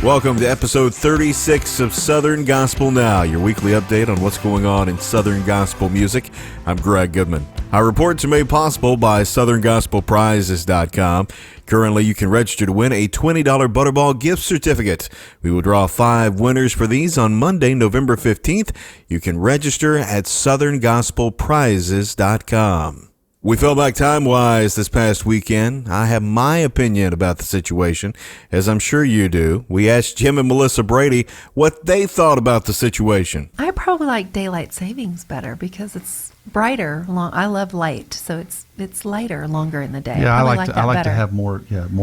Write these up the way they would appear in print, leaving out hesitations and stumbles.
Welcome to episode 36 of Southern Gospel Now, your weekly update on what's going on in Southern Gospel music. I'm Greg Goodman. Our reports are made possible by SouthernGospelPrizes.com. Currently, you can register to win a $20 Butterball gift certificate. We will draw 5 winners for these on Monday, November 15th. You can register at SouthernGospelPrizes.com. We fell back time-wise this past weekend. I have my opinion about the situation, as I'm sure you do. We asked Jim and Melissa Brady what they thought about the situation. I probably like daylight savings better because it's brighter. I love light, so it's lighter, longer in the day. Yeah, I like better. to have more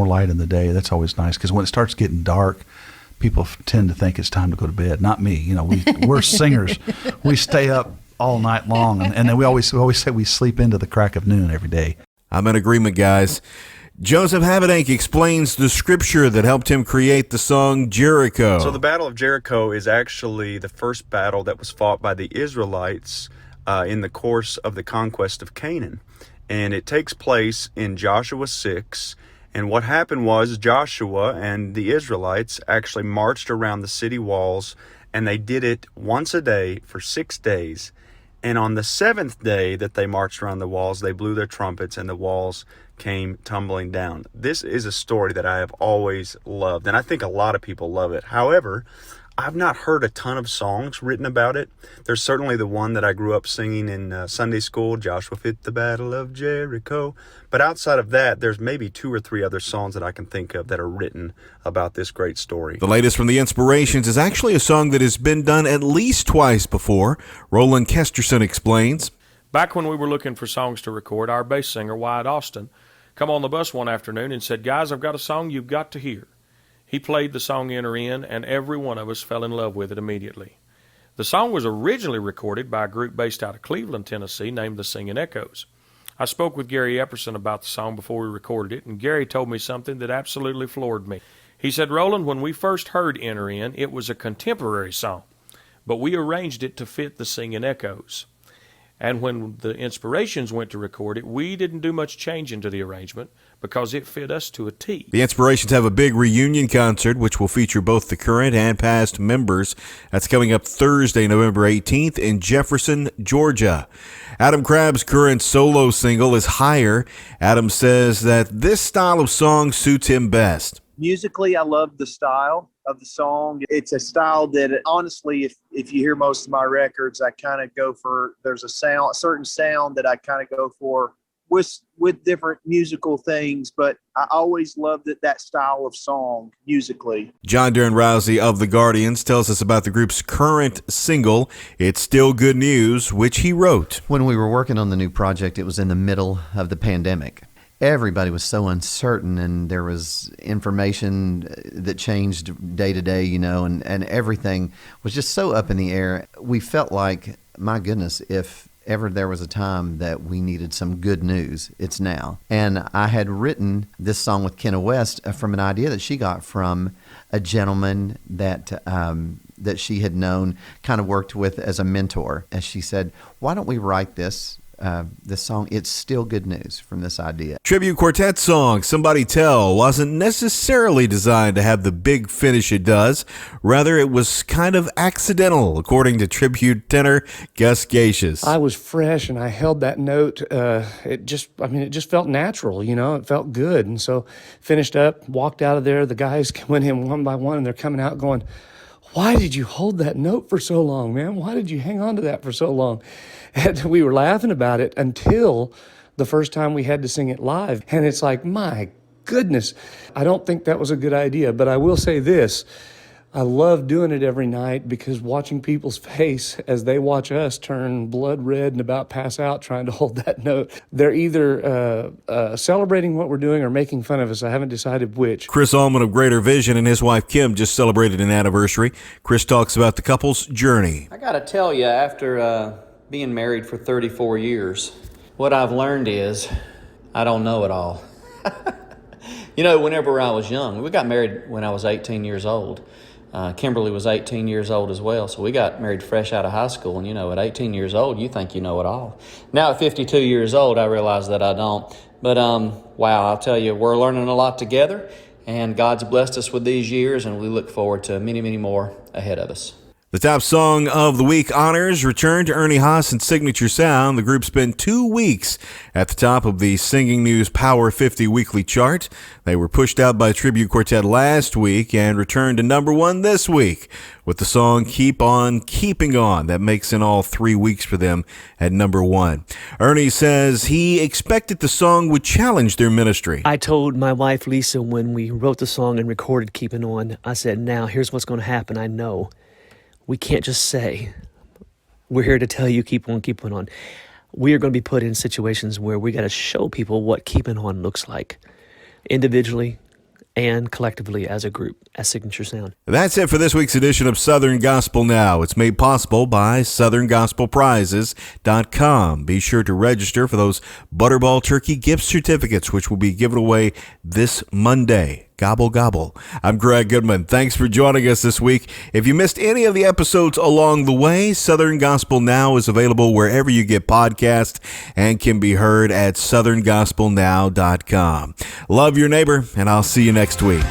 light in the day. That's always nice because when it starts getting dark, people tend to think it's time to go to bed. Not me. You know, we're singers. We stay up all night long, and then we always say we sleep into the crack of noon every day. I'm in agreement, guys. Joseph Habedank explains the scripture that helped him create the song Jericho. So the Battle of Jericho is actually the first battle that was fought by the Israelites in the course of the conquest of Canaan. And it takes place in Joshua 6. And what happened was Joshua and the Israelites actually marched around the city walls, and they did it once a day for 6 days. And on the 7th day that they marched around the walls, they blew their trumpets and the walls came tumbling down. This is a story that I have always loved, and I think a lot of people love it. However, I've not heard a ton of songs written about it. There's certainly the one that I grew up singing in Sunday school, Joshua fit the Battle of Jericho. But outside of that, there's maybe 2 or 3 other songs that I can think of that are written about this great story. The latest from the Inspirations is actually a song that has been done at least twice before. Roland Kesterson explains. Back when we were looking for songs to record, our bass singer, Wyatt Austin, come on the bus one afternoon and said, "Guys, I've got a song you've got to hear." He played the song Enter In, and every one of us fell in love with it immediately. The song was originally recorded by a group based out of Cleveland, Tennessee, named the Singing Echoes. I spoke with Gary Epperson about the song before we recorded it, and Gary told me something that absolutely floored me. He said, "Roland, when we first heard Enter In, it was a contemporary song, but we arranged it to fit the Singing Echoes. And when the Inspirations went to record it, we didn't do much changing to the arrangement because it fit us to a T." The Inspirations have a big reunion concert, which will feature both the current and past members. That's coming up Thursday, November 18th in Jefferson, Georgia. Adam Crabb's current solo single is Higher. Adam says that this style of song suits him best. Musically, I love the style of the song. It's a style that, honestly, if you hear most of my records, I kind of go for, there's a certain sound that I kind of go for with different musical things, but I always loved that style of song musically. John Darren Rousey of The Guardians tells us about the group's current single, It's Still Good News, which he wrote. When we were working on the new project, it was in the middle of the pandemic. Everybody was so uncertain, and there was information that changed day to day, and everything was just so up in the air. We felt like, my goodness, if ever there was a time that we needed some good news, it's now. And I had written this song with Kenna West from an idea that she got from a gentleman that she had known, kind of worked with as a mentor. And she said, "Why don't we write this song, It's Still Good News," from this idea. Tribute Quartet song, Somebody Tell, wasn't necessarily designed to have the big finish it does. Rather, it was kind of accidental, according to tribute tenor Gus Gacious. I was fresh and I held that note. It just felt natural, it felt good. And so finished up, walked out of there. The guys went in one by one and they're coming out going, "Why did you hold that note for so long, man? Why did you hang on to that for so long?" And we were laughing about it until the first time we had to sing it live. And it's like, my goodness, I don't think that was a good idea. But I will say this, I love doing it every night because watching people's face as they watch us turn blood red and about pass out trying to hold that note. They're either celebrating what we're doing or making fun of us. I haven't decided which. Chris Allman of Greater Vision and his wife Kim just celebrated an anniversary. Chris talks about the couple's journey. I got to tell you, after being married for 34 years, what I've learned is I don't know it all. Whenever I was young, we got married when I was 18 years old. Kimberly was 18 years old as well, so we got married fresh out of high school. And, at 18 years old, you think you know it all. Now at 52 years old, I realize that I don't. But, wow, I'll tell you, we're learning a lot together. And God's blessed us with these years, and we look forward to many, many more ahead of us. The Top Song of the Week honors return to Ernie Haase and Signature Sound. The group spent 2 weeks at the top of the Singing News Power 50 weekly chart. They were pushed out by Tribute Quartet last week and returned to number 1 this week with the song Keep On Keeping On. That makes in all 3 weeks for them at number 1. Ernie says he expected the song would challenge their ministry. I told my wife Lisa when we wrote the song and recorded Keeping On, I said, now here's what's going to happen. I know. We can't just say, we're here to tell you keep on keeping on. We are going to be put in situations where we got to show people what keeping on looks like, individually and collectively as a group, as Signature Sound. That's it for this week's edition of Southern Gospel Now. It's made possible by SouthernGospelPrizes.com. Be sure to register for those Butterball Turkey gift certificates, which will be given away this Monday. Gobble, gobble. I'm Greg Goodman. Thanks for joining us this week. If you missed any of the episodes along the way, Southern Gospel Now is available wherever you get podcasts and can be heard at southerngospelnow.com. Love your neighbor, and I'll see you next week.